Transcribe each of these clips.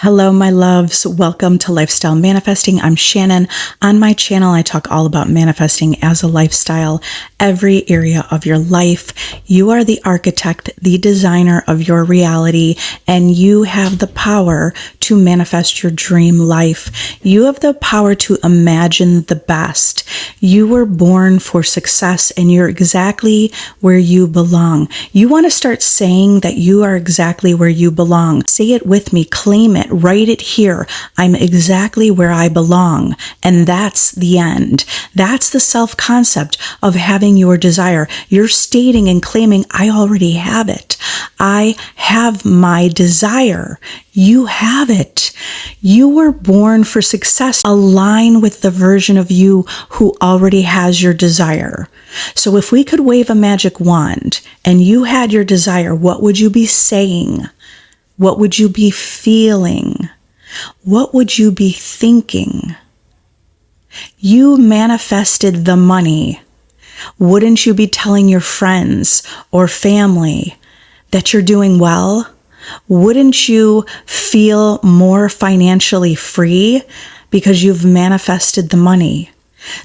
Hello, my loves. Welcome to Lifestyle Manifesting. I'm Shannon. On my channel, I talk all about manifesting as a lifestyle, every area of your life. You are the architect, the designer of your reality, and you have the power to manifest your dream life. You have the power to imagine the best. You were born for success, and you're exactly where you belong. You want to start saying that you are exactly where you belong. Say it with me. Claim it. Write it here. I'm exactly where I belong. And that's the end. That's the self-concept of having your desire. You're stating and claiming, I already have it. I have my desire. You have it. You were born for success. Align with the version of you who already has your desire. So if we could wave a magic wand and you had your desire, what would you be saying? What would you be feeling? What would you be thinking? You manifested the money. Wouldn't you be telling your friends or family that you're doing well? Wouldn't you feel more financially free because you've manifested the money?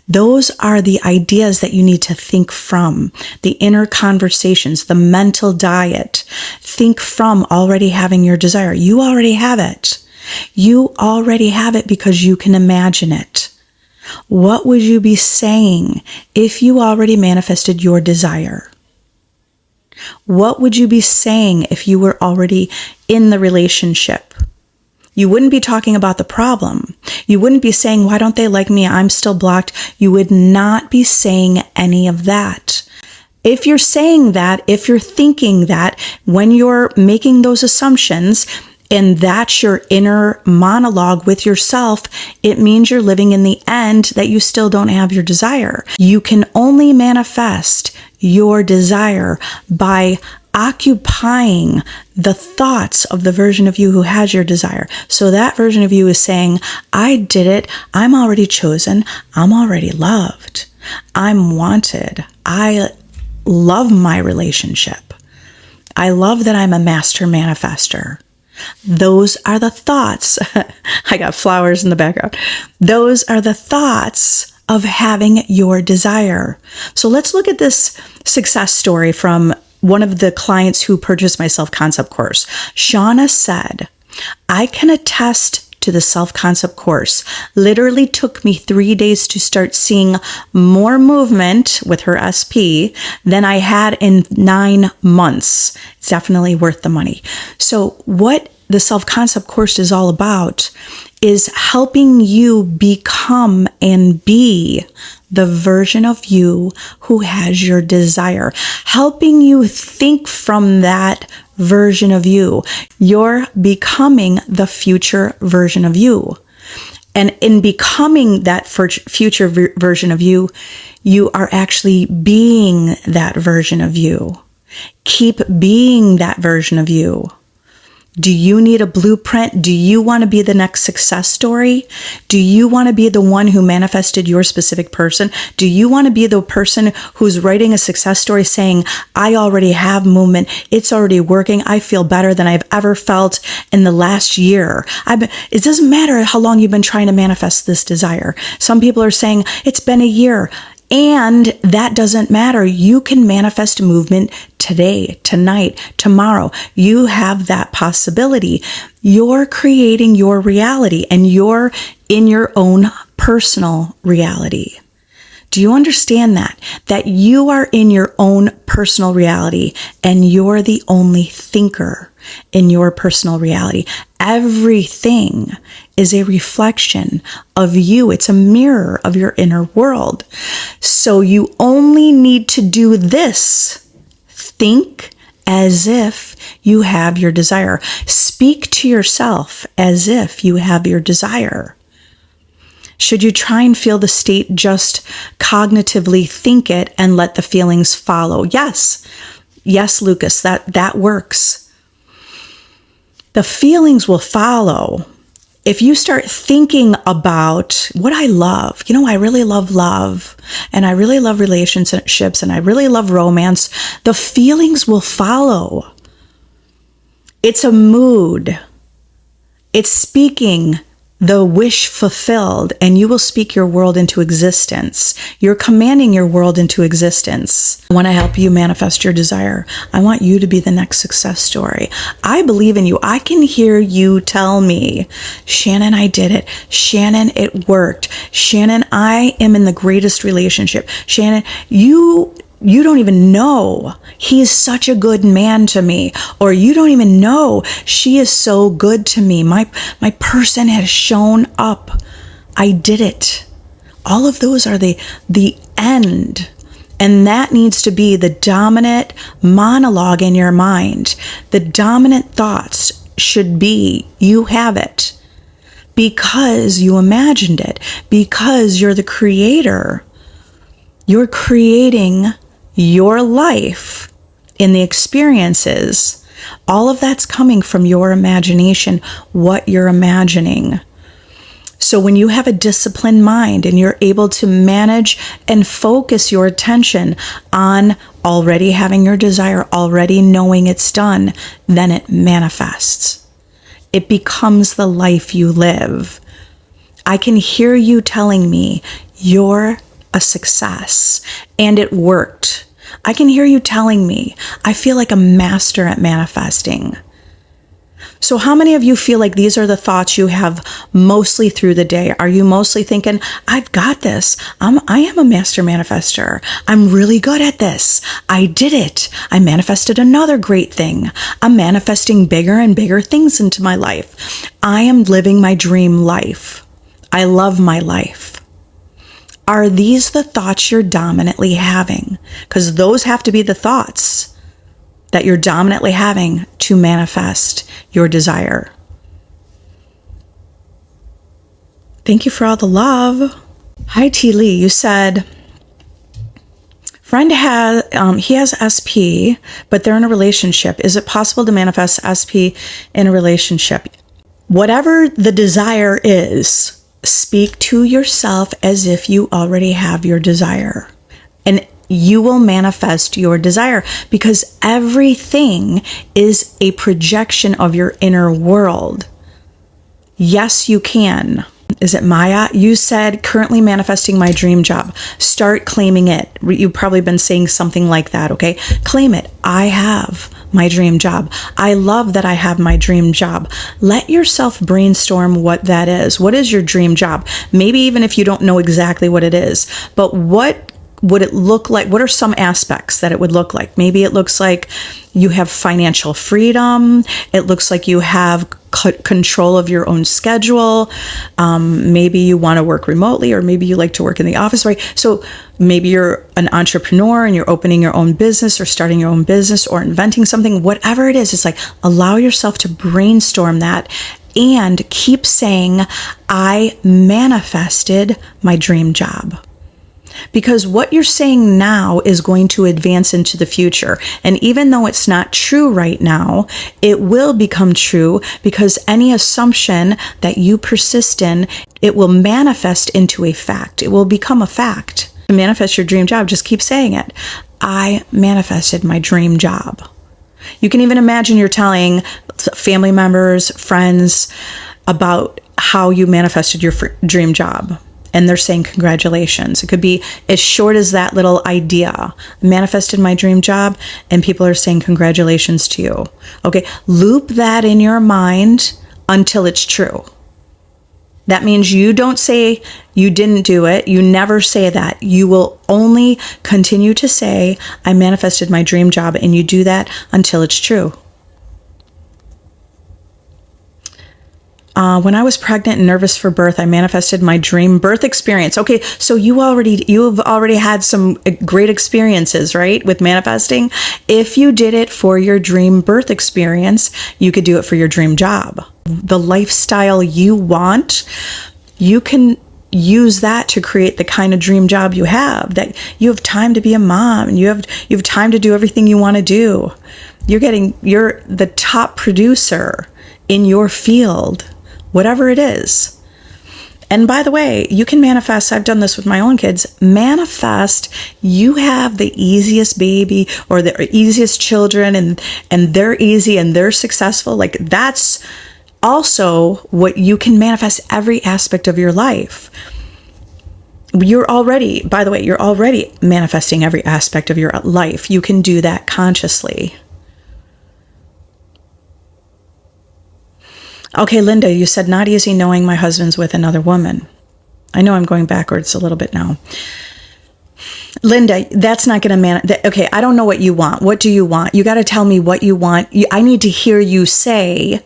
Those are the ideas that you need to think from, the inner conversations, the mental diet. Think from already having your desire. You already have it. You already have it because you can imagine it. What would you be saying if you already manifested your desire? What would you be saying if you were already in the relationship? You wouldn't be talking about the problem. You wouldn't be saying, why don't they like me? I'm still blocked. You would not be saying any of that. If you're saying that, if you're thinking that, when you're making those assumptions, and that's your inner monologue with yourself, it means you're living in the end that you still don't have your desire. You can only manifest your desire by occupying the thoughts of the version of you who has your desire. So that version of you is saying, I did it. I'm already chosen. I'm already loved. I'm wanted. I love my relationship. I love that I'm a master manifester. Those are the thoughts. I got flowers in the background. Those are the thoughts of having your desire. So let's look at this success story from one of the clients who purchased my self-concept course. Shauna said, I can attest to the self-concept course. Literally took me 3 days to start seeing more movement with her SP than I had in 9 months. It's definitely worth the money. So what the self-concept course is all about is helping you become and be the version of you who has your desire, helping you think from that version of you. You're becoming the future version of you. And in becoming that future version of you, you are actually being that version of you. Keep being that version of you. Do you need a blueprint? Do you want to be the next success story? Do you want to be the one who manifested your specific person? Do you want to be the person who's writing a success story saying, I already have movement. It's already working. I feel better than I've ever felt in the last year. It doesn't matter how long you've been trying to manifest this desire. Some people are saying it's been a year. And that doesn't matter. You can manifest movement today, tonight, tomorrow. You have that possibility. You're creating your reality and you're in your own personal reality. Do you understand that? That you are in your own personal reality and you're the only thinker in your personal reality. Everything is a reflection of you. It's a mirror of your inner world. So you only need to do this. Think as if you have your desire. Speak to yourself as if you have your desire. Should you try and feel the state, just cognitively think it and let the feelings follow? Yes. Yes, Lucas, that works. The feelings will follow. If you start thinking about what I love, I really love love and I really love relationships and I really love romance, the feelings will follow. It's a mood. It's speaking the wish fulfilled, and you will speak your world into existence. You're commanding your world into existence. I want to help you manifest your desire. I want you to be the next success story. I believe in you. I can hear you tell me, Shannon, I did it. Shannon, it worked. Shannon, I am in the greatest relationship. Shannon, you don't even know he's such a good man to me, or you don't even know she is so good to me. My person has shown up. I did it. All of those are the end. And that needs to be the dominant monologue in your mind. The dominant thoughts should be, you have it. Because you imagined it. Because you're the creator. You're creating your life in the experiences. All of that's coming from your imagination, what you're imagining. So when you have a disciplined mind and you're able to manage and focus your attention on already having your desire, already knowing it's done, then it manifests. It becomes the life you live. I can hear you telling me you're a success and it worked. I can hear you telling me I feel like a master at manifesting. So how many of you feel like these are the thoughts you have mostly through the day? Are you mostly thinking, I've got this. I am a master manifester. I'm really good at this. I did it. I manifested another great thing. I'm manifesting bigger and bigger things into my life. I am living my dream life. I love my life. Are these the thoughts you're dominantly having? Because those have to be the thoughts that you're dominantly having to manifest your desire. Thank you for all the love. Hi, T. Lee. You said, friend he has SP, but they're in a relationship. Is it possible to manifest SP in a relationship? Whatever the desire is, speak to yourself as if you already have your desire, and you will manifest your desire, because everything is a projection of your inner world. Yes, you can. Is it Maya? You said, currently manifesting my dream job. Start claiming it. You've probably been saying something like that, okay? Claim it. I have my dream job. I love that I have my dream job. Let yourself brainstorm what that is. What is your dream job? Maybe even if you don't know exactly what it is, but what would it look like? What are some aspects that it would look like? Maybe it looks like you have financial freedom. It looks like you have control of your own schedule. Maybe you want to work remotely, or maybe you like to work in the office, right? So maybe you're an entrepreneur and you're opening your own business or starting your own business or inventing something, whatever it is. It's like, allow yourself to brainstorm that and keep saying, I manifested my dream job. Because what you're saying now is going to advance into the future. And even though it's not true right now, it will become true, because any assumption that you persist in, it will manifest into a fact. It will become a fact. To manifest your dream job, just keep saying it. I manifested my dream job. You can even imagine you're telling family members, friends about how you manifested your dream job. And they're saying congratulations. It could be as short as that little idea. Manifested my dream job, and people are saying congratulations to you. Okay, loop that in your mind until it's true. That means you don't say you didn't do it. You never say that. You will only continue to say, I manifested my dream job, and you do that until it's true. When I was pregnant and nervous for birth, I manifested my dream birth experience. Okay, so you've already had some great experiences, right, with manifesting. If you did it for your dream birth experience, you could do it for your dream job. The lifestyle you want, you can use that to create the kind of dream job you have. That you have time to be a mom, and you have time to do everything you want to do. You're the top producer in your field. Whatever it is. And by the way, you can manifest. I've done this with my own kids. Manifest, you have the easiest baby or the easiest children, and they're easy and they're successful. Like, that's also what you can manifest every aspect of your life. You're already, by the way, you're already manifesting every aspect of your life. You can do that consciously. Okay, Linda, you said not easy knowing my husband's with another woman. I know I'm going backwards a little bit now. Linda, that's not going to okay, I don't know what you want. What do you want? You got to tell me what you want. I need to hear you say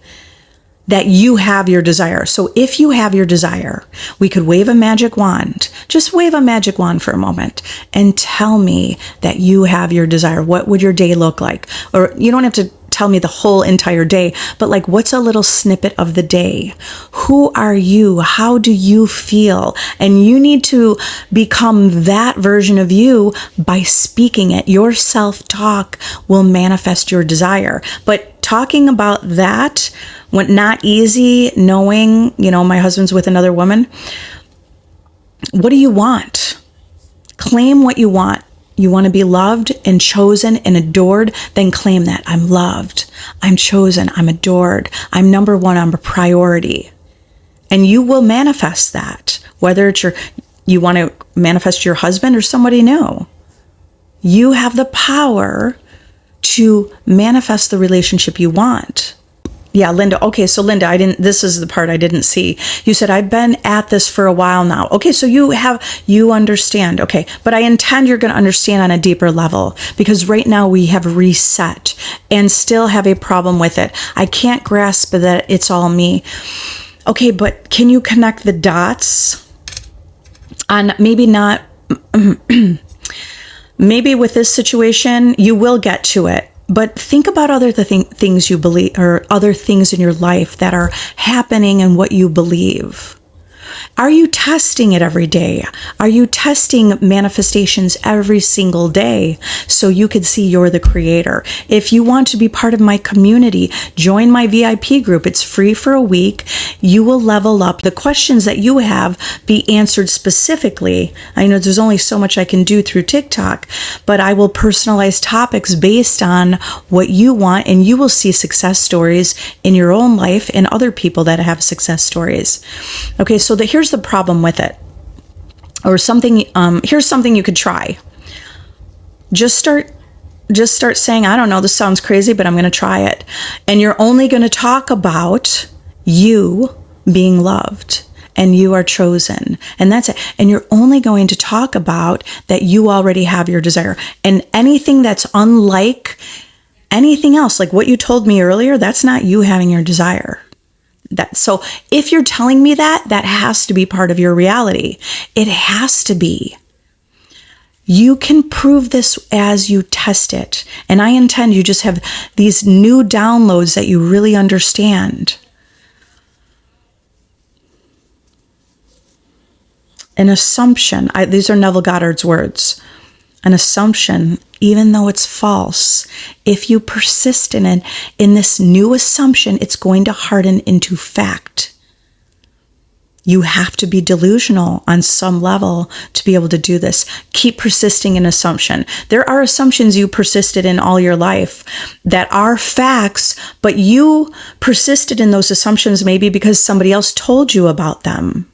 that you have your desire. So if you have your desire, we could wave a magic wand. Just wave a magic wand for a moment and tell me that you have your desire. What would your day look like? Or you don't have to tell me the whole entire day, but like, what's a little snippet of the day? Who are you? How do you feel? And you need to become that version of you by speaking it. Your self-talk will manifest your desire. But talking about that, when not easy knowing, my husband's with another woman, what do you want? Claim what you want. You want to be loved and chosen and adored, then claim that. I'm loved, I'm chosen, I'm adored, I'm number one, I'm a priority. And you will manifest that, whether it's you want to manifest your husband or somebody new. You have the power to manifest the relationship you want. Yeah, Linda. Okay, so Linda, this is the part I didn't see. You said, I've been at this for a while now. Okay, so you understand. Okay, but I intend you're going to understand on a deeper level, because right now we have reset and still have a problem with it. I can't grasp that it's all me. Okay, but can you connect the dots on maybe not, maybe with this situation, you will get to it. But think about other things you believe, or other things in your life that are happening and what you believe. Are you testing it every day? Are you testing manifestations every single day so you could see you're the creator? If you want to be part of my community, join my VIP group. It's free for a week. You will level up. The questions that you have be answered specifically. I know there's only so much I can do through TikTok, but I will personalize topics based on what you want, and you will see success stories in your own life and other people that have success stories. Okay, so here's the problem with it, or something. Here's something you could try. Just start saying, I don't know, this sounds crazy, but I'm going to try it. And you're only going to talk about you being loved and you are chosen, and that's it. And you're only going to talk about that you already have your desire, and anything that's unlike anything else, like what you told me earlier, that's not you having your desire. So if you're telling me that has to be part of your reality. It has to be. You can prove this as you test it. And I intend you just have these new downloads that you really understand. An assumption, these are Neville Goddard's words. An assumption, even though it's false, if you persist in this new assumption, it's going to harden into fact. You have to be delusional on some level to be able to do this. Keep persisting in assumption. There are assumptions you persisted in all your life that are facts, but you persisted in those assumptions maybe because somebody else told you about them.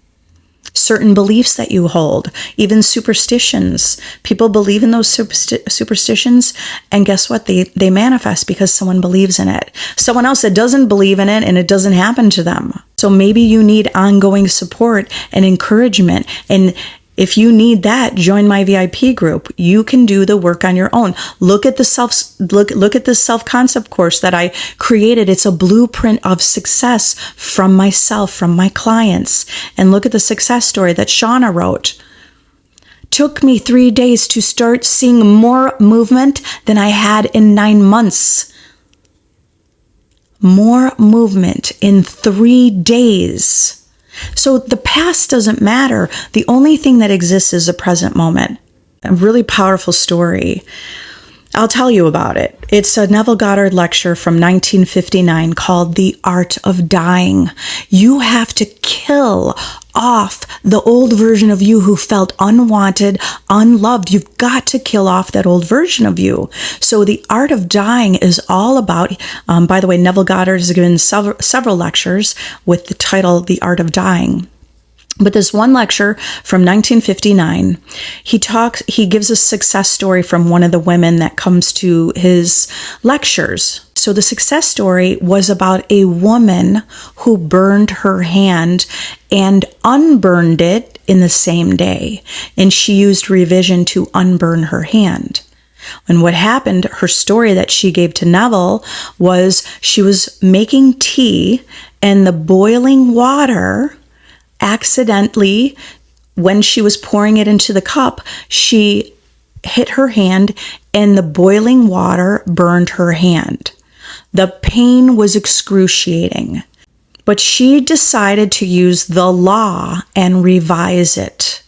Certain beliefs that you hold, even superstitions. People believe in those superstitions, and guess what? They manifest because someone believes in it. Someone else that doesn't believe in it, and it doesn't happen to them. So maybe you need ongoing support and encouragement, and if you need that, join my VIP group. You can do the work on your own. Look at the self-concept course that I created. It's a blueprint of success from myself, from my clients. And look at the success story that Shauna wrote. Took me 3 days to start seeing more movement than I had in 9 months. More movement in 3 days. So the past doesn't matter. The only thing that exists is the present moment. A really powerful story. I'll tell you about it. It's a Neville Goddard lecture from 1959 called The Art of Dying. You have to kill off the old version of you who felt unwanted, unloved. You've got to kill off that old version of you. So the art of dying is all about, by the way, Neville Goddard has given several lectures with the title, The Art of Dying. But this one lecture from 1959, he gives a success story from one of the women that comes to his lectures. So the success story was about a woman who burned her hand and unburned it in the same day. And she used revision to unburn her hand. And what happened, her story that she gave to Neville, was she was making tea and the boiling water accidentally, when she was pouring it into the cup, she hit her hand and the boiling water burned her hand. The pain was excruciating, but she decided to use the law and revise it.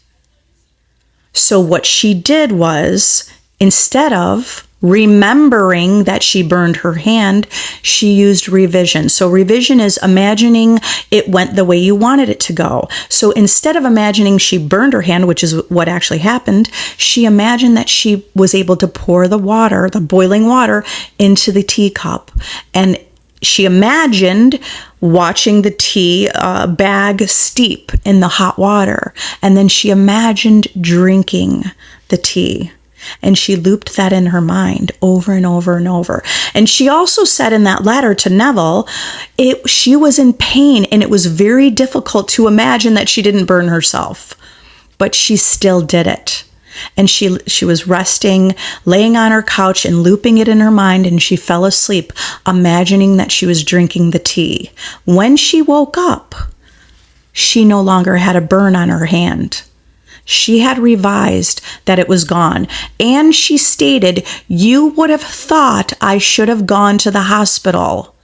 So what she did was, instead of remembering that she burned her hand, she used revision. So revision is imagining it went the way you wanted it to go. So instead of imagining she burned her hand, which is what actually happened, she imagined that she was able to pour the water, the boiling water, into the teacup. And she imagined watching the tea bag steep in the hot water. And then she imagined drinking the tea. And she looped that in her mind over and over and over. And she also said in that letter to Neville, she was in pain and it was very difficult to imagine that she didn't burn herself. But she still did it. And she was resting, laying on her couch and looping it in her mind, and she fell asleep, imagining that she was drinking the tea. When she woke up, she no longer had a burn on her hand. She had revised that it was gone. And she stated, "You would have thought I should have gone to the hospital."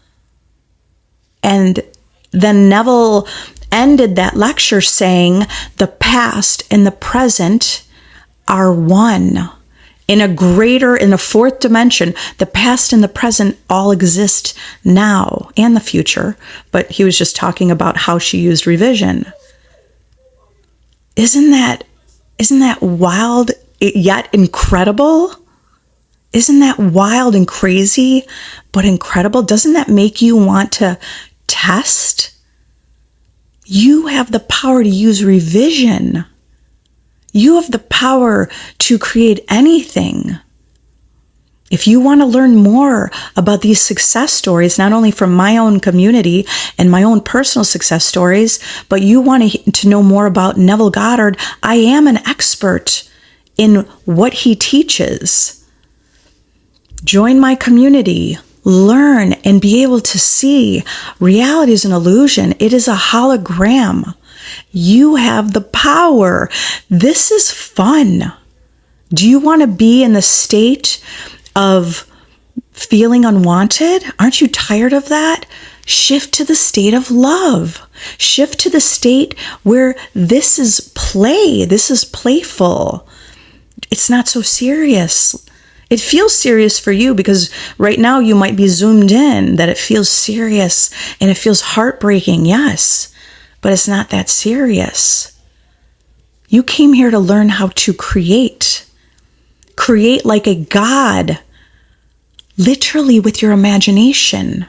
And then Neville ended that lecture saying, the past and the present are one. In a fourth dimension, the past and the present all exist now, and the future. But he was just talking about how she used revision. Isn't that wild yet incredible? Isn't that wild and crazy but incredible? Doesn't that make you want to test? You have the power to use revision. You have the power to create anything. If you want to learn more about these success stories, not only from my own community and my own personal success stories, but you want to know more about Neville Goddard, I am an expert in what he teaches. Join my community, learn, and be able to see reality is an illusion. It is a hologram. You have the power. This is fun. Do you want to be in the state of feeling unwanted? Aren't you tired of that? Shift to the state of love. Shift to the state where this is play. This is playful. It's not so serious. It feels serious for you because right now you might be zoomed in, that it feels serious and it feels heartbreaking. Yes, but it's not that serious. You came here to learn how to create. Create like a god. Literally with your imagination.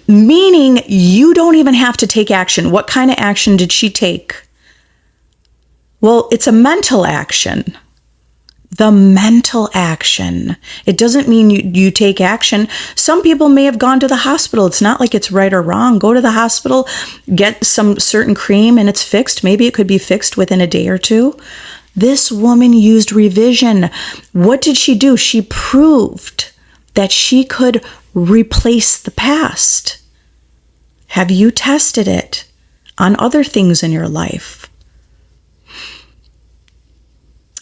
Meaning you don't even have to take action. What kind of action did she take? Well, it's a mental action. The mental action. It doesn't mean you take action. Some people may have gone to the hospital. It's not like it's right or wrong. Go to the hospital, get some certain cream and it's fixed. Maybe it could be fixed within a day or two. This woman used revision. What did she do? She proved that she could replace the past. Have you tested it on other things in your life?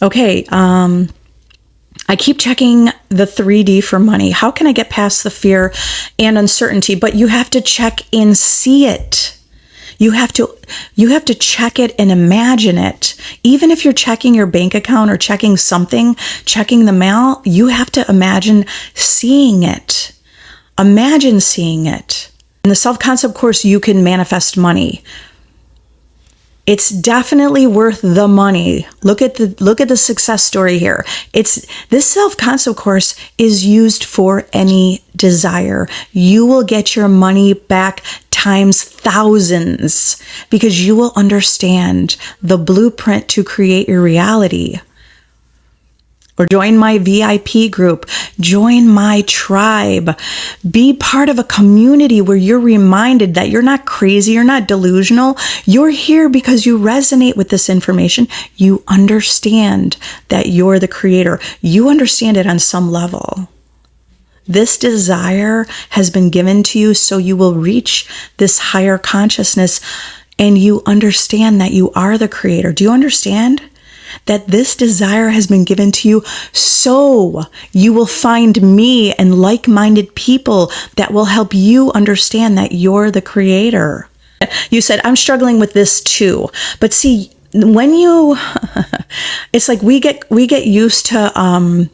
Okay, I keep checking the 3D for money. How can I get past the fear and uncertainty? But you have to check and see it. You have to check it and imagine it. Even if you're checking your bank account or checking something, checking the mail, you have to imagine seeing it. Imagine seeing it. In the self-concept course, you can manifest money. It's definitely worth the money. Look at the success story here. This self-concept course is used for any desire. You will get your money back times thousands because you will understand the blueprint to create your reality. Or join my VIP group, join my tribe, be part of a community where you're reminded that you're not crazy, you're not delusional. You're here because you resonate with this information. You understand that you're the creator. You understand it on some level. This desire has been given to you so you will reach this higher consciousness and you understand that you are the creator. Do you understand? That this desire has been given to you so you will find me and like-minded people that will help you understand that you're the creator. You said, I'm struggling with this too. But see, when you, it's like we get used to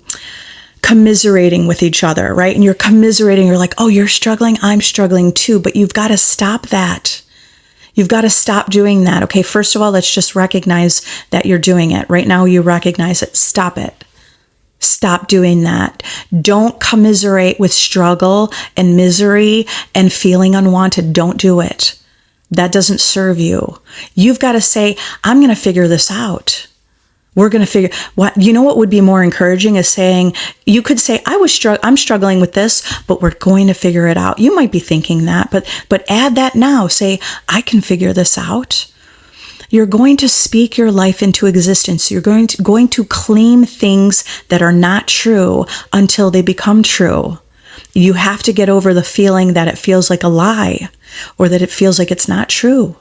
commiserating with each other, right? And you're commiserating, you're like, oh, you're struggling, I'm struggling too. But you've got to stop that. You've got to stop doing that. Okay, first of all, let's just recognize that you're doing it. Right now, you recognize it. Stop it. Stop doing that. Don't commiserate with struggle and misery and feeling unwanted. Don't do it. That doesn't serve you. You've got to say, I'm going to figure this out. We're going to figure what, you know, what would be more encouraging is saying, you could say, I'm struggling with this, but we're going to figure it out. You might be thinking that, but add that now. Say, I can figure this out. You're going to speak your life into existence. You're going to claim things that are not true until they become true. You have to get over the feeling that it feels like a lie or that it feels like it's not true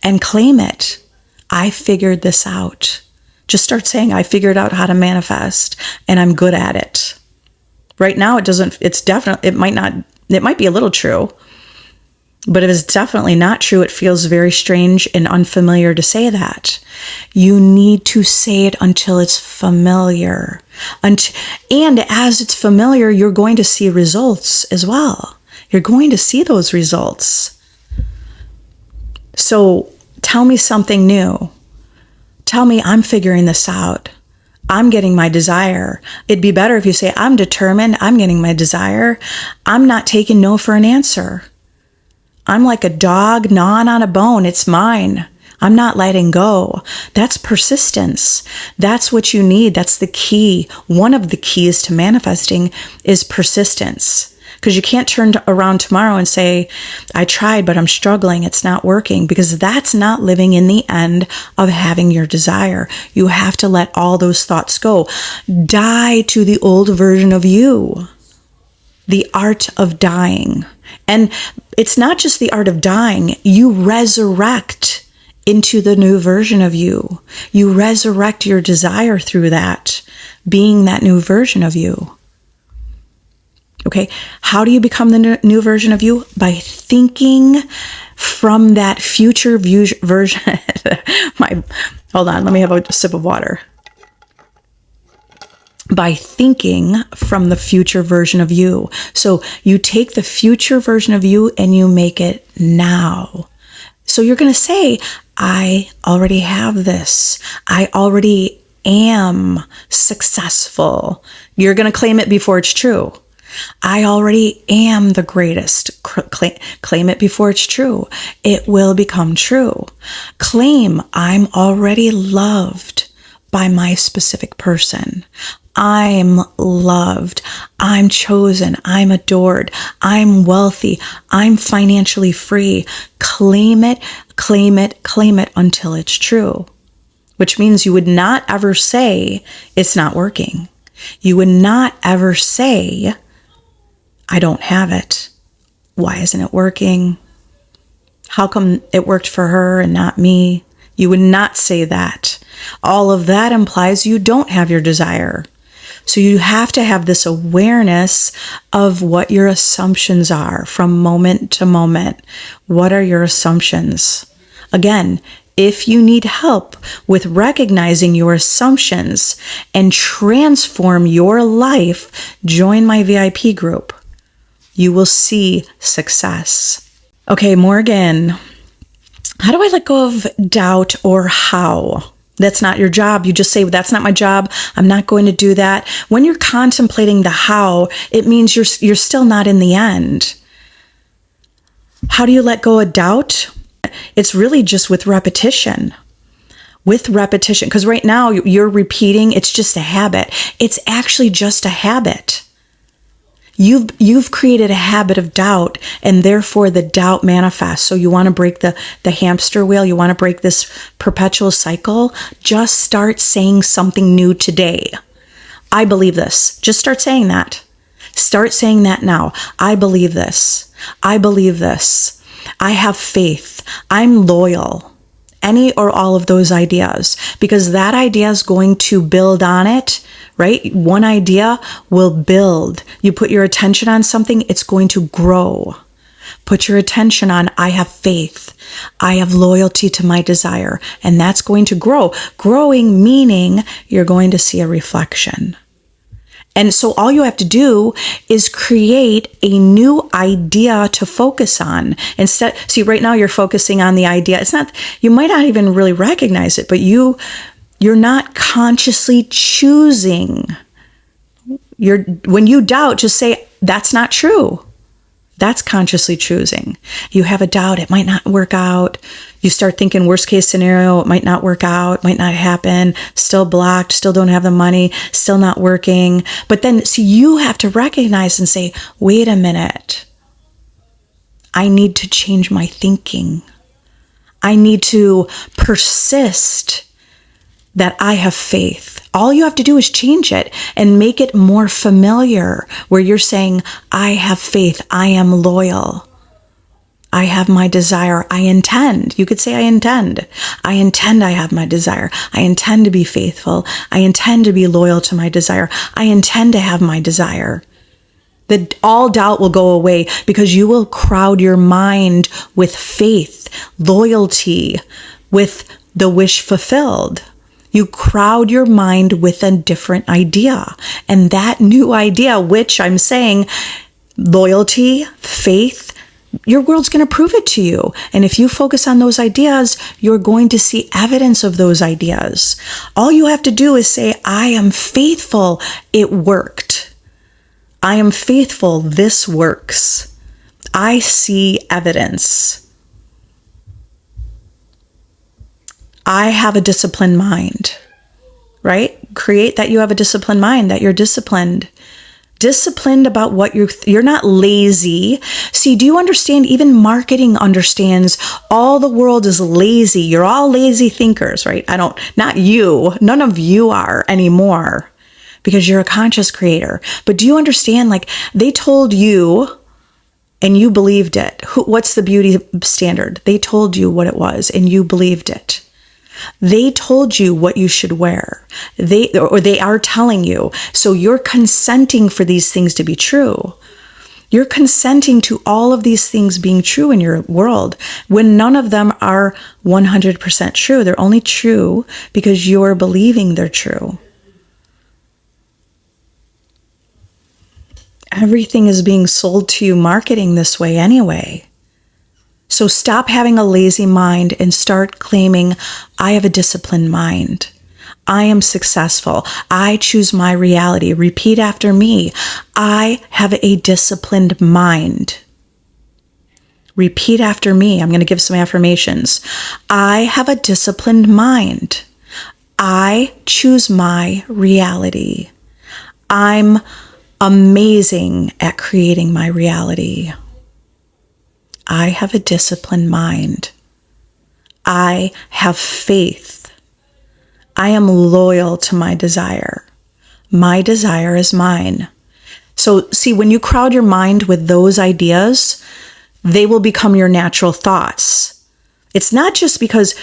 and claim it. I figured this out. Just start saying, I figured out how to manifest and I'm good at it. Right now, it might be a little true, but if it's definitely not true, it feels very strange and unfamiliar to say that. You need to say it until it's familiar. And as it's familiar, you're going to see results as well. You're going to see those results. So tell me something new. Tell me I'm figuring this out. I'm getting my desire. It'd be better if you say, I'm determined. I'm getting my desire. I'm not taking no for an answer. I'm like a dog gnawing on a bone. It's mine. I'm not letting go. That's persistence. That's what you need. That's the key. One of the keys to manifesting is persistence. Because you can't turn around tomorrow and say, I tried, but I'm struggling. It's not working. Because that's not living in the end of having your desire. You have to let all those thoughts go. Die to the old version of you. The art of dying. And it's not just the art of dying. You resurrect into the new version of you. You resurrect your desire through that, being that new version of you. Okay, how do you become the new version of you? By thinking from that future version. Hold on, let me have a sip of water. By thinking from the future version of you. So you take the future version of you and you make it now. So you're going to say, I already have this. I already am successful. You're going to claim it before it's true. I already am the greatest. Claim it before it's true. It will become true. Claim I'm already loved by my specific person. I'm loved. I'm chosen. I'm adored. I'm wealthy. I'm financially free. Claim it, claim it, claim it until it's true. Which means you would not ever say it's not working. You would not ever say, I don't have it. Why isn't it working? How come it worked for her and not me? You would not say that. All of that implies you don't have your desire. So you have to have this awareness of what your assumptions are from moment to moment. What are your assumptions? Again, if you need help with recognizing your assumptions and transform your life, join my VIP group. You will see success. Okay, Morgan, How do I let go of doubt, or how? That's not your job. You just say, that's not my job. I'm not going to do that. When you're contemplating the how, it means you're still not in the end. How do you let go of doubt? It's really just with repetition. With repetition. Because right now you're repeating, it's just a habit. It's actually just a habit. You've created a habit of doubt, and therefore the doubt manifests. So you want to break the hamster wheel, you want to break this perpetual cycle, just start saying something new today. I believe this. Just start saying that. Start saying that now. I believe this. I believe this. I have faith. I'm loyal. Any or all of those ideas, because that idea is going to build on it, right? One idea will build. You put your attention on something, it's going to grow. Put your attention on, I have faith. I have loyalty to my desire, and that's going to grow. Growing meaning you're going to see a reflection. And so all you have to do is create a new idea to focus on. Instead, see, right now you're focusing on the idea. It's not, you might not even really recognize it, but you're not consciously choosing. When you doubt, just say, that's not true. That's consciously choosing. You have a doubt, it might not work out. You start thinking worst case scenario, it might not work out, might not happen, still blocked, still don't have the money, still not working. But then, see, you have to recognize and say, wait a minute. I need to change my thinking. I need to persist that I have faith. All you have to do is change it and make it more familiar, where you're saying, I have faith, I am loyal, I have my desire, I intend. You could say, I intend. I intend I have my desire. I intend to be faithful. I intend to be loyal to my desire. I intend to have my desire. All doubt will go away, because you will crowd your mind with faith, loyalty, with the wish fulfilled. You crowd your mind with a different idea. And that new idea, which I'm saying, loyalty, faith, your world's going to prove it to you. And if you focus on those ideas, you're going to see evidence of those ideas. All you have to do is say, I am faithful. It worked. I am faithful. This works. I see evidence. I have a disciplined mind, right? Create that you have a disciplined mind, that you're disciplined. Disciplined about what you're not lazy. See, do you understand? Even marketing understands all the world is lazy. You're all lazy thinkers, right? Not you. None of you are anymore, because you're a conscious creator. But do you understand? Like, they told you and you believed it. What's the beauty standard? They told you what it was and you believed it. They told you what you should wear. They are telling you. So you're consenting for these things to be true. You're consenting to all of these things being true in your world, when none of them are 100% true. They're only true because you're believing they're true. Everything is being sold to you marketing this way anyway. So stop having a lazy mind and start claiming, I have a disciplined mind. I am successful. I choose my reality. Repeat after me. I have a disciplined mind. Repeat after me. I'm going to give some affirmations. I have a disciplined mind. I choose my reality. I'm amazing at creating my reality. I have a disciplined mind. I have faith. I am loyal to my desire. My desire is mine. So see, when you crowd your mind with those ideas, they will become your natural thoughts. It's not just because,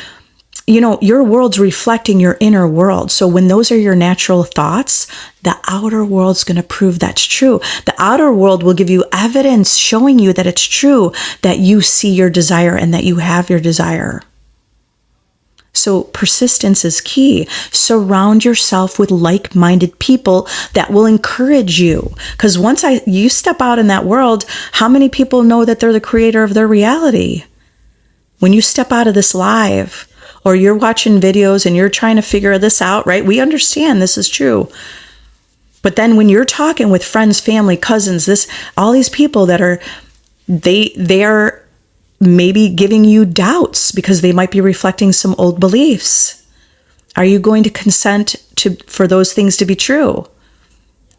your world's reflecting your inner world. So when those are your natural thoughts, the outer world's going to prove that's true. The outer world will give you evidence showing you that it's true, that you see your desire and that you have your desire. So persistence is key. Surround yourself with like-minded people that will encourage you. Because once you step out in that world, how many people know that they're the creator of their reality? When you step out of this live, or you're watching videos and you're trying to figure this out, right? We understand this is true. But then when you're talking with friends, family, cousins, all these people that are, they are maybe giving you doubts because they might be reflecting some old beliefs. Are you going to consent for those things to be true?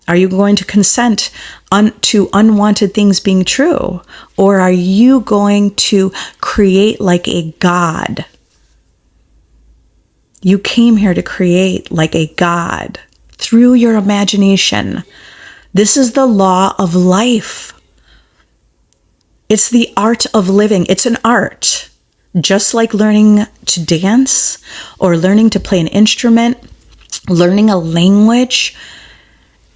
Are you going to consent to unwanted things being true? Or are you going to create like a god? You came here to create like a god through your imagination. This is the law of life. It's the art of living. It's an art. Just like learning to dance or learning to play an instrument, learning a language,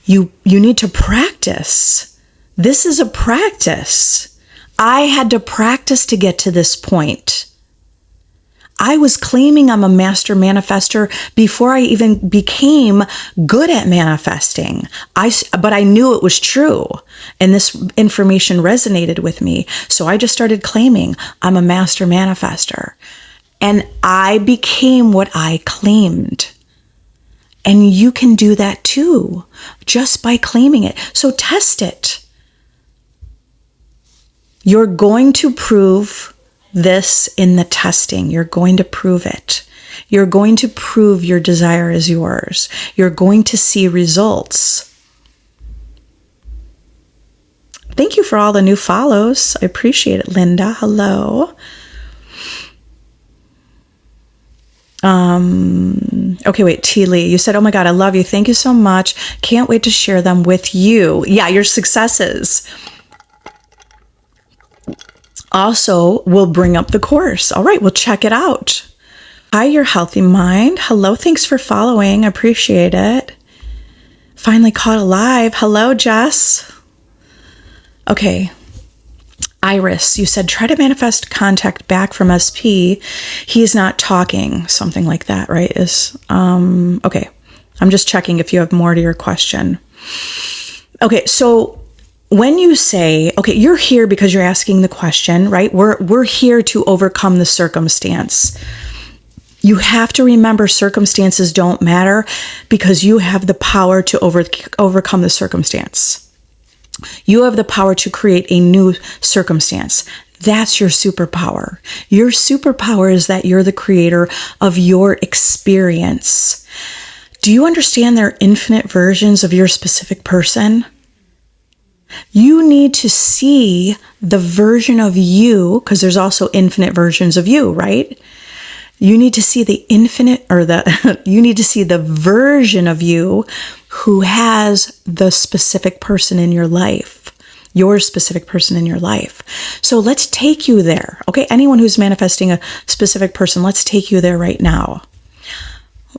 you need to practice. This is a practice. I had to practice to get to this point. I was claiming I'm a master manifester before I even became good at manifesting. But I knew it was true, and this information resonated with me. So I just started claiming I'm a master manifester, and I became what I claimed. And you can do that too, just by claiming it. So test it. You're going to prove this in the testing. You're going to prove it. You're going to prove your desire is yours. You're going to see results. Thank you for all the new follows. I appreciate it, Linda. Hello. Okay, wait, T. Lee, you said, oh my God, I love you. Thank you so much. Can't wait to share them with you. Yeah, your successes. Also, we'll bring up the course. All right, we'll check it out. Hi, Your Healthy Mind. Hello, thanks for following. I appreciate it. Finally caught alive. Hello, Jess. Okay. Iris, you said, try to manifest contact back from SP. He's not talking. Something like that, right? Okay. I'm just checking if you have more to your question. Okay, so when you say, okay, you're here because you're asking the question, right? We're here to overcome the circumstance. You have to remember circumstances don't matter because you have the power to overcome the circumstance. You have the power to create a new circumstance. That's your superpower. Your superpower is that you're the creator of your experience. Do you understand there are infinite versions of your specific person? You need to see the version of you, because there's also infinite versions of you, right? You need to see the infinite, you need to see the version of you who has the specific person in your life, your specific person in your life. So let's take you there. Okay. Anyone who's manifesting a specific person, let's take you there right now.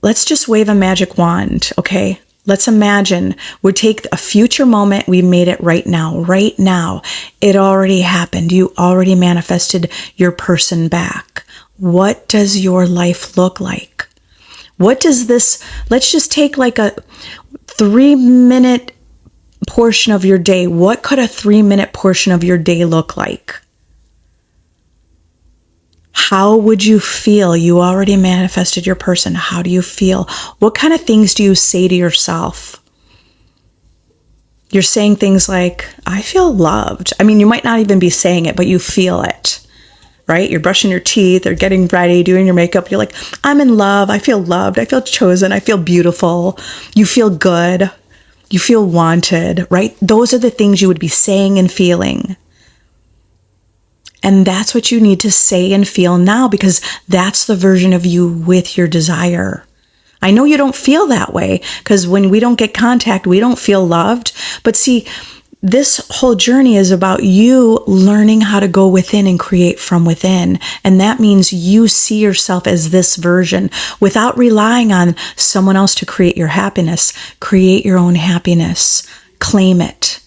Let's just wave a magic wand. Okay. Let's imagine we take a future moment. We made it right now. Right now. It already happened. You already manifested your person back. What does your life look like? What does this, let's just take like a 3-minute portion of your day. What could a 3-minute portion of your day look like? How would you feel? You already manifested your person. How do you feel? What kind of things do you say to yourself? You're saying things like, I feel loved. I mean, you might not even be saying it, but you feel it, right? You're brushing your teeth or getting ready, doing your makeup. You're like, I'm in love. I feel loved. I feel chosen. I feel beautiful. You feel good. You feel wanted, right? Those are the things you would be saying and feeling. And that's what you need to say and feel now, because that's the version of you with your desire. I know you don't feel that way because when we don't get contact, we don't feel loved. But see, this whole journey is about you learning how to go within and create from within. And that means you see yourself as this version without relying on someone else to create your happiness. Create your own happiness. Claim it.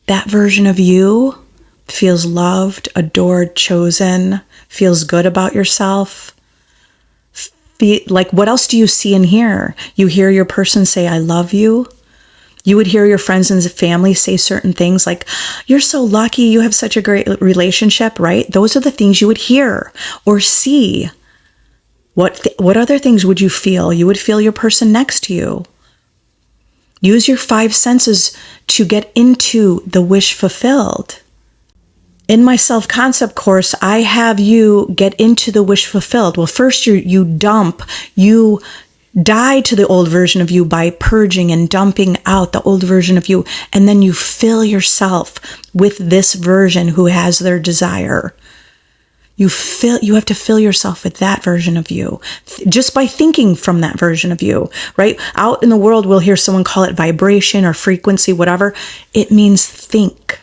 That version of you feels loved, adored, chosen, feels good about yourself. Like, what else do you see and hear? You hear your person say, I love you. You would hear your friends and family say certain things like, you're so lucky, you have such a great relationship, right? Those are the things you would hear or see. What other things would you feel? You would feel your person next to you. Use your 5 senses to get into the wish fulfilled. In my self-concept course, I have you get into the wish fulfilled. Well, first you die to the old version of you by purging and dumping out the old version of you. And then you fill yourself with this version who has their desire. You have to fill yourself with that version of you just by thinking from that version of you, right? Out in the world, we'll hear someone call it vibration or frequency, whatever. It means think.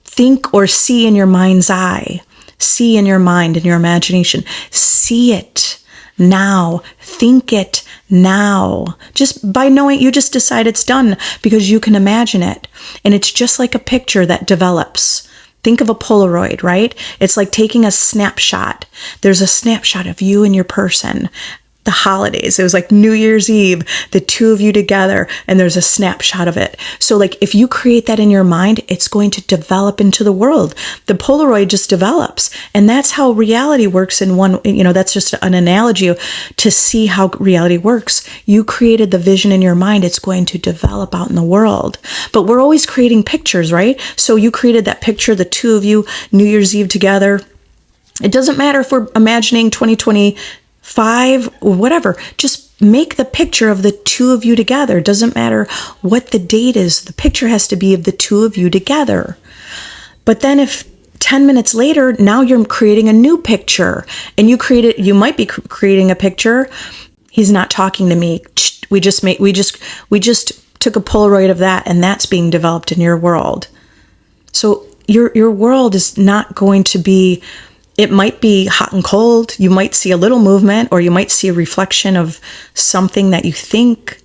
Think or see in your mind's eye. See in your mind, in your imagination. See it now. Think it now. Just by knowing, you just decide it's done because you can imagine it. And it's just like a picture that develops. Think of a Polaroid, right? It's like taking a snapshot. There's a snapshot of you and your person. The holidays, it was like New Year's Eve, the two of you together, and there's a snapshot of it. So like if you create that in your mind, it's going to develop into the world. The Polaroid just develops. And that's how reality works in one, that's just an analogy to see how reality works. You created the vision in your mind, it's going to develop out in the world. But we're always creating pictures, right? So you created that picture, the two of you, New Year's Eve together. It doesn't matter if we're imagining 2025 or whatever, just make the picture of the two of you together. It doesn't matter what the date is. The picture has to be of the two of you together. But then if 10 minutes later, now you're creating a new picture and you might be creating a picture. He's not talking to me. We just took a Polaroid of that and that's being developed in your world. So your world is not going to be, it might be hot and cold. You might see a little movement or you might see a reflection of something that you think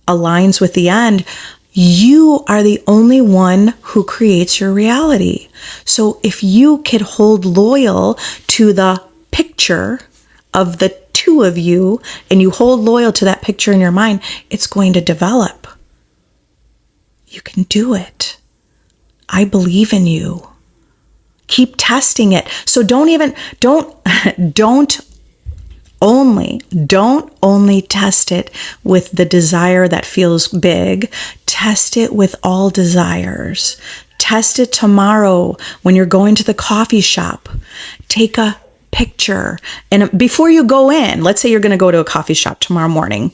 aligns with the end. You are the only one who creates your reality. So if you could hold loyal to the picture of the two of you and you hold loyal to that picture in your mind, it's going to develop. You can do it. I believe in you. Keep testing it. So don't only test it with the desire that feels big. Test it with all desires. Test it tomorrow when you're going to the coffee shop. Take a picture. And before you go in, let's say you're going to go to a coffee shop tomorrow morning.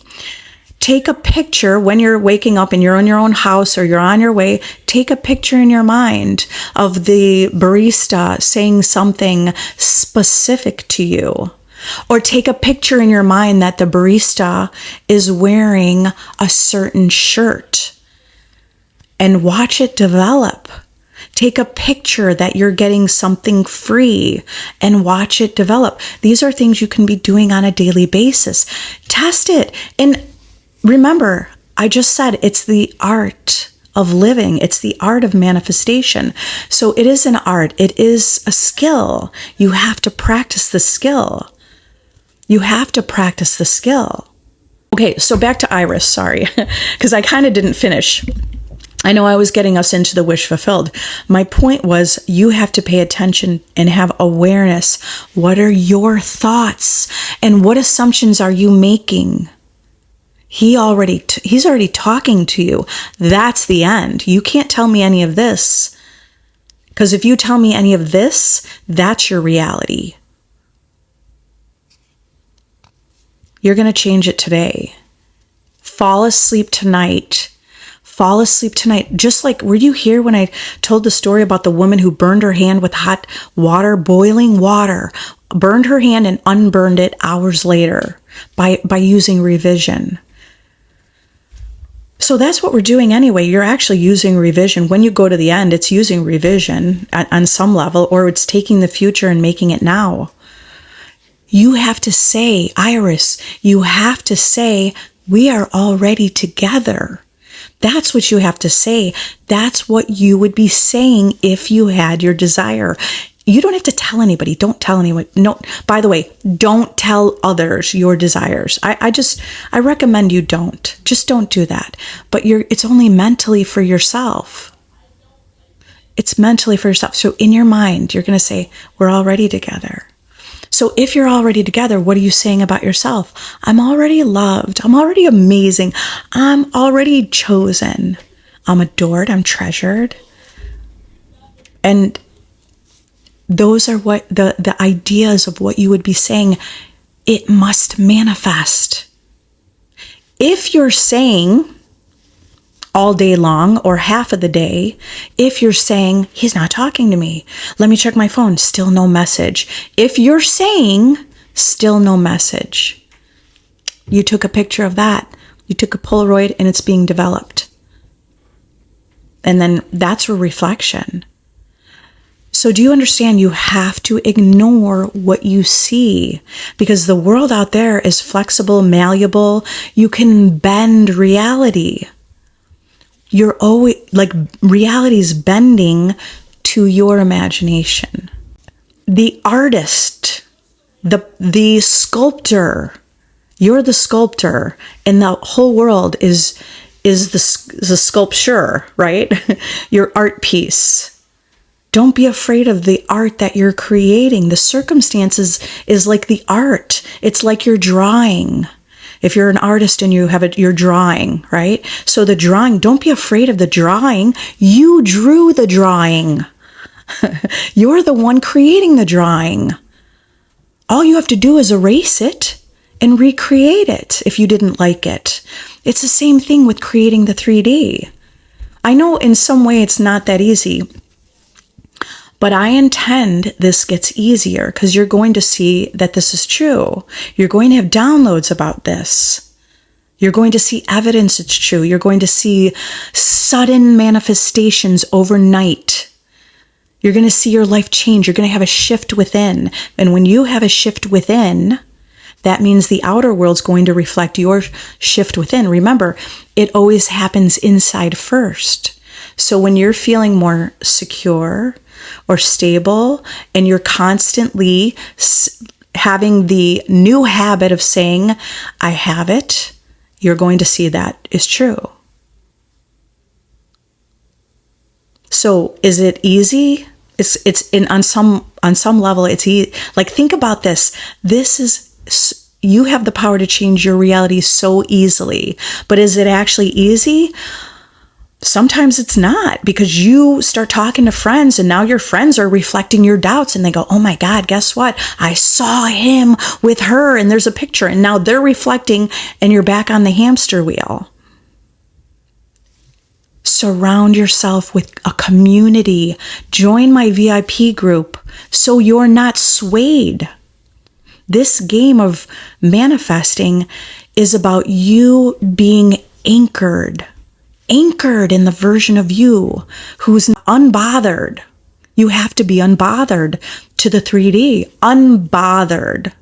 Take a picture when you're waking up and you're in your own house or you're on your way. Take a picture in your mind of the barista saying something specific to you. Or take a picture in your mind that the barista is wearing a certain shirt and watch it develop. Take a picture that you're getting something free and watch it develop. These are things you can be doing on a daily basis. Test it. And remember, I just said it's the art of living. It's the art of manifestation. So it is an art. It is a skill. You have to practice the skill. You have to practice the skill. Okay, so back to Iris, sorry, because I kind of didn't finish. I know I was getting us into the wish fulfilled. My point was you have to pay attention and have awareness. What are your thoughts and what assumptions are you making? He's already talking to you. That's the end. You can't tell me any of this. Because if you tell me any of this, that's your reality. You're going to change it today. Fall asleep tonight. Fall asleep tonight. Just like, were you here when I told the story about the woman who burned her hand with hot water, boiling water, burned her hand and unburned it hours later by using revision? So that's what we're doing anyway. You're actually using revision. When you go to the end, it's using revision on some level, or it's taking the future and making it now. You have to say, Iris, you have to say, we are already together. That's what you have to say. That's what you would be saying if you had your desire. You don't have to tell anybody. Don't tell anyone. No, by the way, don't tell others your desires. I recommend you don't. Just don't do that. But it's only mentally for yourself. It's mentally for yourself. So in your mind, you're going to say, we're already together. So if you're already together, what are you saying about yourself? I'm already loved. I'm already amazing. I'm already chosen. I'm adored. I'm treasured. And those are what the ideas of what you would be saying. It must manifest. If you're saying all day long or half of the day, if you're saying, he's not talking to me, let me check my phone, still no message. If you're saying, still no message, you took a picture of that. You took a Polaroid and it's being developed. And then that's a reflection. So do you understand? You have to ignore what you see, because the world out there is flexible, malleable. You can bend reality. You're always like, reality's bending to your imagination. The artist, the sculptor, you're the sculptor, and the whole world is the sculpture, right? Your art piece. Don't be afraid of the art that you're creating. The circumstances is like the art. It's like you're drawing. If you're an artist and you're drawing, right? So the drawing, don't be afraid of the drawing. You drew the drawing. You're the one creating the drawing. All you have to do is erase it and recreate it if you didn't like it. It's the same thing with creating the 3D. I know in some way it's not that easy, but I intend this gets easier because you're going to see that this is true. You're going to have downloads about this. You're going to see evidence it's true. You're going to see sudden manifestations overnight. You're going to see your life change. You're going to have a shift within. And when you have a shift within, that means the outer world's going to reflect your shift within. Remember, it always happens inside first. So when you're feeling more secure or stable, and you're constantly having the new habit of saying, I have it, you're going to see that is true. So is it easy? It's on some level, it's easy. Like, think about this. You have the power to change your reality so easily, but is it actually easy? Sometimes it's not, because you start talking to friends and now your friends are reflecting your doubts and they go, oh my God, guess what? I saw him with her and there's a picture, and now they're reflecting and you're back on the hamster wheel. Surround yourself with a community. Join my VIP group so you're not swayed. This game of manifesting is about you being anchored in the version of you who's unbothered. You have to be unbothered to the 3D, unbothered.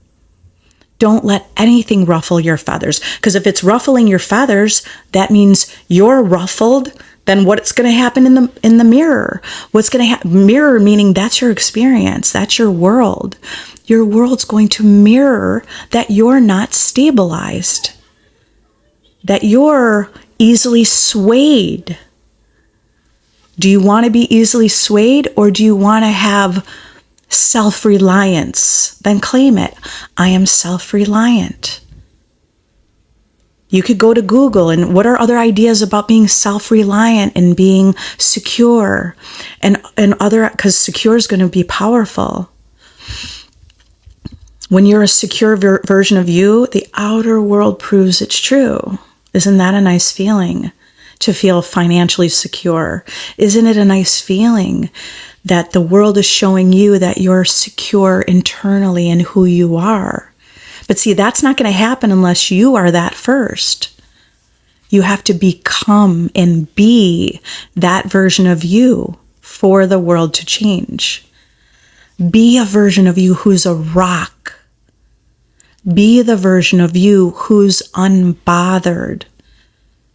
Don't let anything ruffle your feathers, because if it's ruffling your feathers, that means you're ruffled. Then what's going to happen in the mirror? What's going to happen? Mirror meaning that's your experience. That's your world. Your world's going to mirror that you're not stabilized, that you're easily swayed. Do you want to be easily swayed, or do you want to have self-reliance? Then claim it. I am self-reliant. You could go to Google and what are other ideas about being self-reliant and being secure and other, because secure is going to be powerful. When you're a secure version of you, the outer world proves it's true. Isn't that a nice feeling, to feel financially secure? Isn't it a nice feeling that the world is showing you that you're secure internally in who you are? But see, that's not going to happen unless you are that first. You have to become and be that version of you for the world to change. Be a version of you who's a rock. Be the version of you who's unbothered,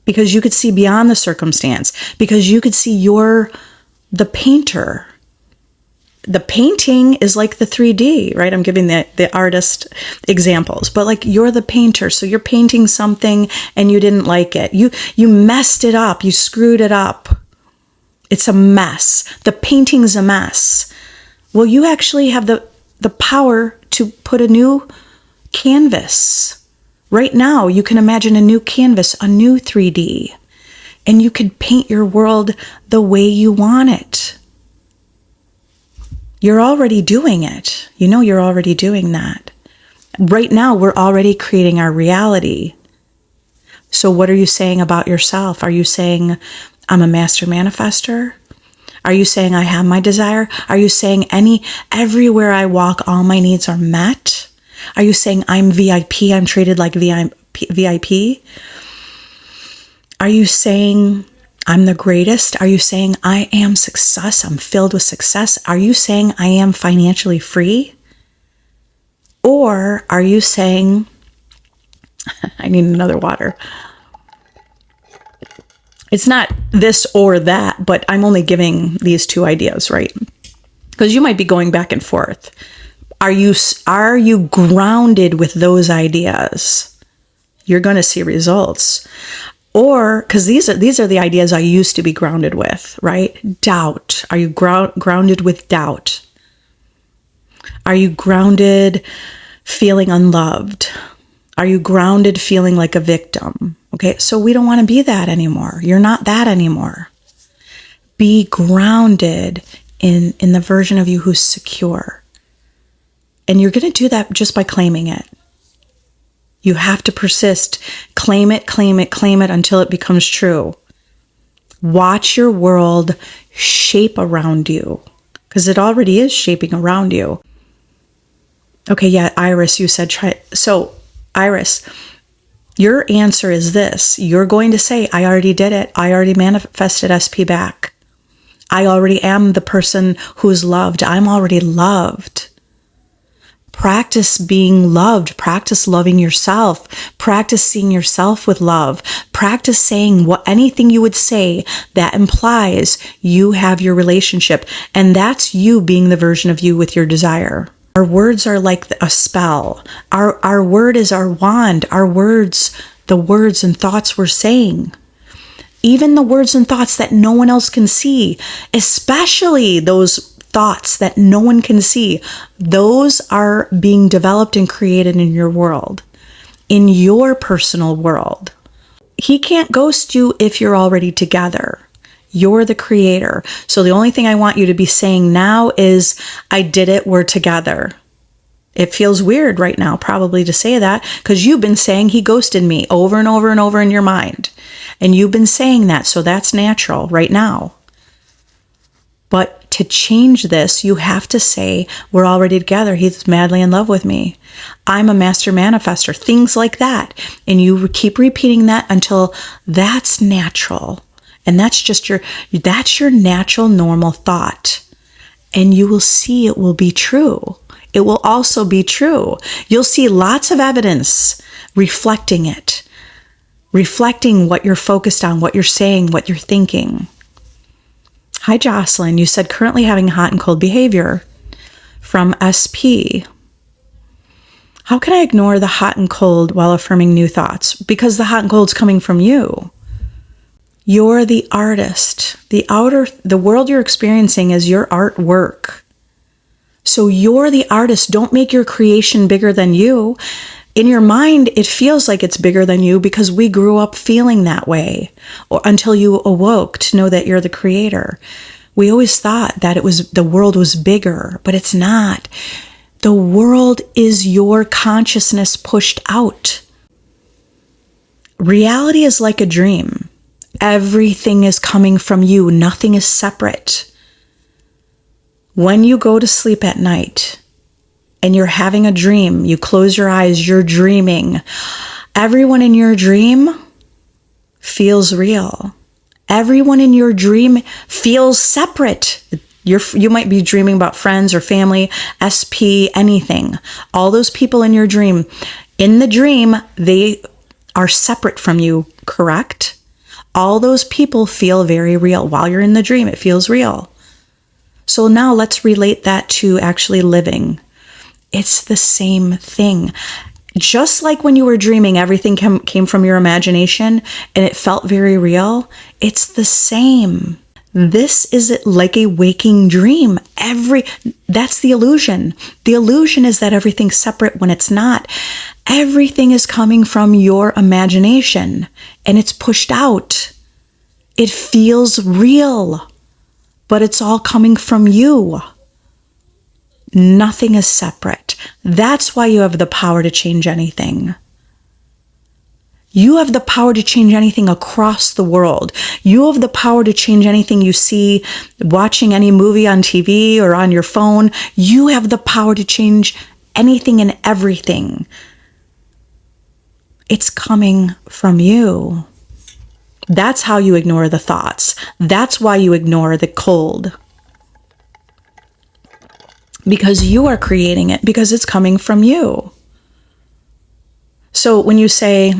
because you could see beyond the circumstance, because you could see you're the painter. The painting is like the 3D, right? I'm giving the artist examples, but like you're the painter. So you're painting something and you didn't like it. You messed it up. You screwed it up. It's a mess. The painting's a mess. Well, you actually have the power to put a new canvas. Right now, you can imagine a new canvas, a new 3D, and you can paint your world the way you want it. You're already doing it. You know you're already doing that. Right now, we're already creating our reality. So what are you saying about yourself? Are you saying, I'm a master manifester? Are you saying I have my desire? Are you saying everywhere I walk, all my needs are met? Are you saying I'm VIP? I'm treated like VIP? Are you saying I'm the greatest? Are you saying I am success? I'm filled with success. Are you saying I am financially free? Or are you saying, I need another water. It's not this or that, but I'm only giving these two ideas, right? Because you might be going back and forth. Are you grounded with those ideas? You're going to see results. Or, because these are the ideas I used to be grounded with, right? Doubt. Are you grounded with doubt? Are you grounded feeling unloved? Are you grounded feeling like a victim? Okay, so we don't want to be that anymore. You're not that anymore. Be grounded in the version of you who's secure. And you're going to do that just by claiming it. You have to persist. Claim it, claim it, claim it until it becomes true. Watch your world shape around you, because it already is shaping around you. Okay, yeah, Iris, you said try. So, Iris, your answer is this. You're going to say, I already did it. I already manifested SP back. I already am the person who's loved. I'm already loved. Practice being loved. Practice loving yourself. Practice seeing yourself with love. Practice saying anything you would say that implies you have your relationship. And that's you being the version of you with your desire. Our words are like a spell. Our word is our wand. Our words, the words and thoughts we're saying. Even the words and thoughts that no one else can see, especially those thoughts that no one can see, those are being developed and created in your world, in your personal world. He can't ghost you if you're already together. You're the creator. So the only thing I want you to be saying now is, I did it, we're together. It feels weird right now probably to say that, because you've been saying he ghosted me over and over and over in your mind. And you've been saying that, so that's natural right now. But to change this, you have to say, we're already together. He's madly in love with me. I'm a master manifester. Things like that. And you keep repeating that until that's natural. And that's just your natural, normal thought. And you will see it will be true. It will also be true. You'll see lots of evidence reflecting it. Reflecting what you're focused on, what you're saying, what you're thinking. Hi, Jocelyn. You said currently having hot and cold behavior from SP. How can I ignore the hot and cold while affirming new thoughts? Because the hot and cold's coming from you. You're the artist. The world you're experiencing is your artwork. So you're the artist. Don't make your creation bigger than you. In your mind, it feels like it's bigger than you because we grew up feeling that way, or until you awoke to know that you're the creator. We always thought that the world was bigger, but it's not. The world is your consciousness pushed out. Reality is like a dream. Everything is coming from you. Nothing is separate. When you go to sleep at night and you're having a dream, you close your eyes, you're dreaming. Everyone in your dream feels real. Everyone in your dream feels separate. You might be dreaming about friends or family, SP, anything. All those people in your dream, in the dream, they are separate from you, correct? All those people feel very real. While you're in the dream, it feels real. So So now let's relate that to actually living. It's the same thing. Just like when you were dreaming, everything came from your imagination and it felt very real. It's the same. This is like a waking dream. That's the illusion. The illusion is that everything's separate when it's not. Everything is coming from your imagination and it's pushed out. It feels real, but it's all coming from you. Nothing is separate. That's why you have the power to change anything. You have the power to change anything across the world. You have the power to change anything you see watching any movie on TV or on your phone. You have the power to change anything and everything. It's coming from you. That's how you ignore the thoughts. That's why you ignore the cold. Because you are creating it, because it's coming from you. So when you say,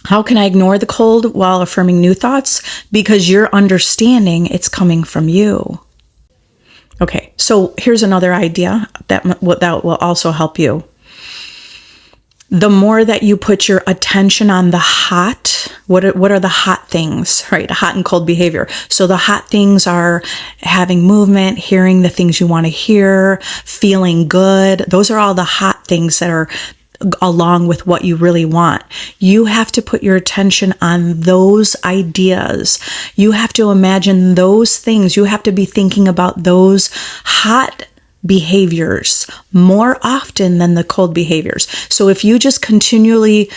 how can I ignore the cold while affirming new thoughts? Because you're understanding it's coming from you. Okay, so here's another idea that will also help you. The more that you put your attention on the hot, what are the hot things, right? Hot and cold behavior. So the hot things are having movement, hearing the things you want to hear, feeling good. Those are all the hot things that are along with what you really want. You have to put your attention on those ideas. You have to imagine those things. You have to be thinking about those hot behaviors more often than the cold behaviors. So if you just continually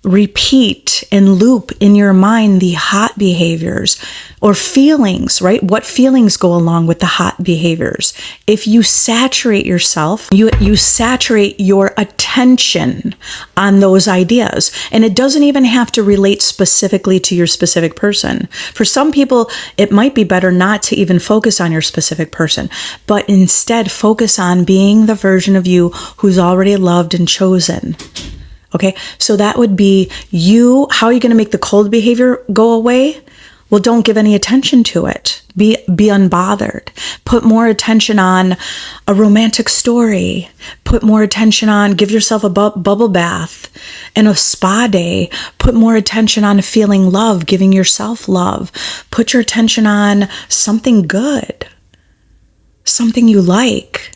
repeat and loop in your mind the hot behaviors or feelings, right? What feelings go along with the hot behaviors? If you saturate yourself, you saturate your attention on those ideas. And it doesn't even have to relate specifically to your specific person. For some people, it might be better not to even focus on your specific person, but instead focus on being the version of you who's already loved and chosen. Okay, so that would be you. How are you going to make the cold behavior go away? Well, don't give any attention to it. Be unbothered. Put more attention on a romantic story. Put more attention on, give yourself a bubble bath and a spa day. Put more attention on feeling love, giving yourself love. Put your attention on something good, something you like.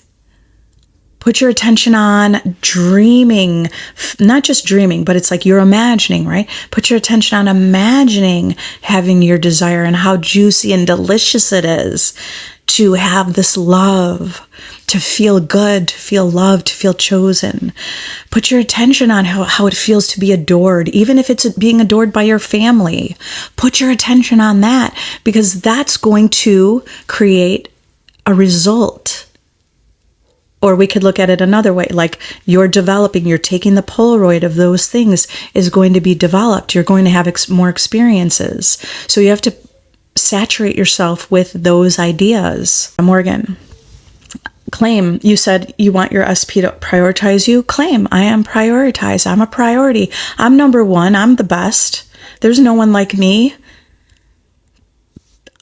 Put your attention on dreaming, not just dreaming, but it's like you're imagining, right? Put your attention on imagining having your desire and how juicy and delicious it is to have this love, to feel good, to feel loved, to feel chosen. Put your attention on how it feels to be adored, even if it's being adored by your family. Put your attention on that because that's going to create a result. Or we could look at it another way, like you're taking the Polaroid of those things is going to be developed. You're going to have more experiences. So you have to saturate yourself with those ideas. Morgan, claim, you said you want your SP to prioritize you. Claim, I am prioritized. I'm a priority. I'm number one. I'm the best. There's no one like me.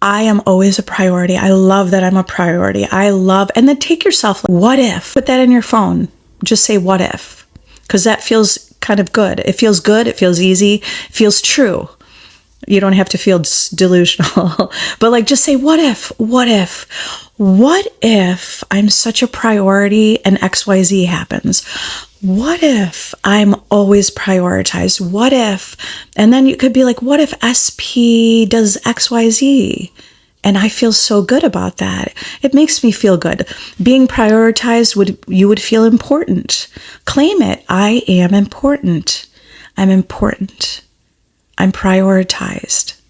I am always a priority. I love that I'm a priority. And then take yourself, what if? Put that in your phone. Just say, what if? Because that feels kind of good. It feels good. It feels easy. It feels true. You don't have to feel delusional. But just say, what if? What if? What if I'm such a priority and XYZ happens? What if I'm always prioritized? What if? And then you could be like, what if SP does XYZ? And I feel so good about that. It makes me feel good. Being prioritized, you would feel important. Claim it. I am important. I'm important. I'm prioritized.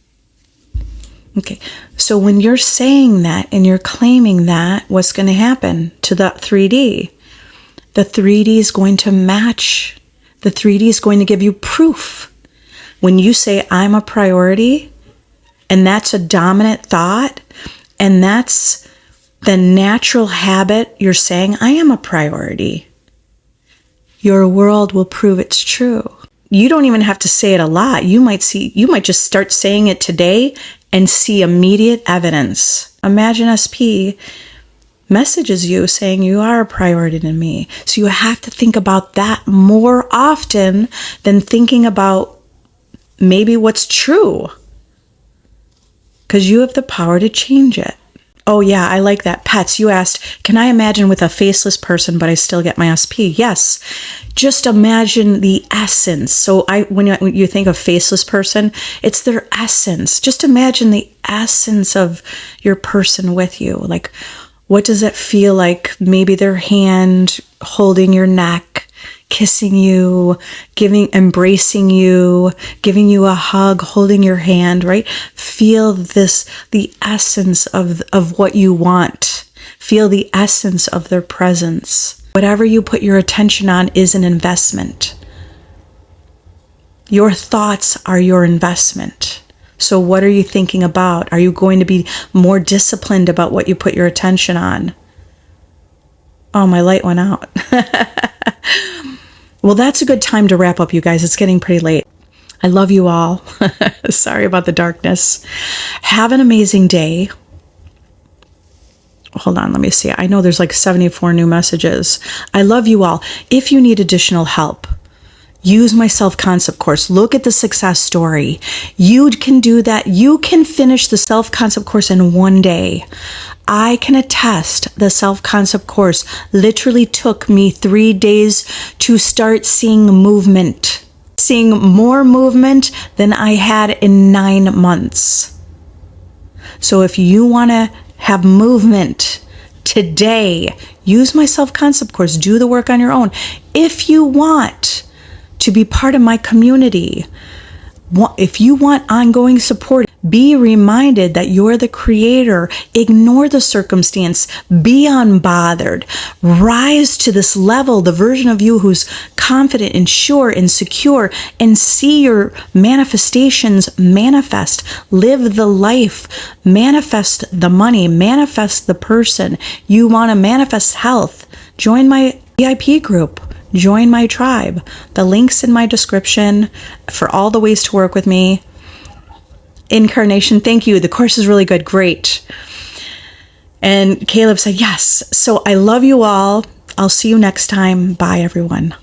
Okay. So when you're saying that and you're claiming that, what's going to happen to that 3D? The 3D is going to match. The 3D is going to give you proof. When you say, I'm a priority, and that's a dominant thought, and that's the natural habit, you're saying, I am a priority. Your world will prove it's true. You don't even have to say it a lot. You might just start saying it today and see immediate evidence. Imagine SP messages you saying you are a priority to me. So you have to think about that more often than thinking about maybe what's true, because you have the power to change it. Oh yeah, I like that. Pets, you asked, can I imagine with a faceless person, but I still get my SP? Yes. Just imagine the essence. So when you think of faceless person, it's their essence. Just imagine the essence of your person with you. Like, what does it feel like? Maybe their hand holding your neck, kissing you, embracing you, giving you a hug, holding your hand, right? Feel the essence of what you want. Feel the essence of their presence. Whatever you put your attention on is an investment. Your thoughts are your investment. So what are you thinking about? Are you going to be more disciplined about what you put your attention on? Oh, my light went out. Well, that's a good time to wrap up, you guys. It's getting pretty late. I love you all. Sorry about the darkness. Have an amazing day. Hold on, let me see. I know there's like 74 new messages. I love you all. If you need additional help, use my self-concept course. Look at the success story. You can do that. You can finish the self-concept course in one day. I can attest the self-concept course literally took me 3 days to start seeing movement. Seeing more movement than I had in 9 months. So if you want to have movement today, use my self-concept course. Do the work on your own. If you want to be part of my community, if you want ongoing support, be reminded that you're the creator. Ignore the circumstance. Be unbothered. Rise to this level, the version of you who's confident and sure and secure, and see your manifestations manifest. Live the life. Manifest the money. Manifest the person. You want to manifest health. Join my VIP group. Join my tribe. The link's in my description for all the ways to work with me. Incarnation, thank you. The course is really good. Great. And Caleb said, yes. So I love you all. I'll see you next time. Bye, everyone.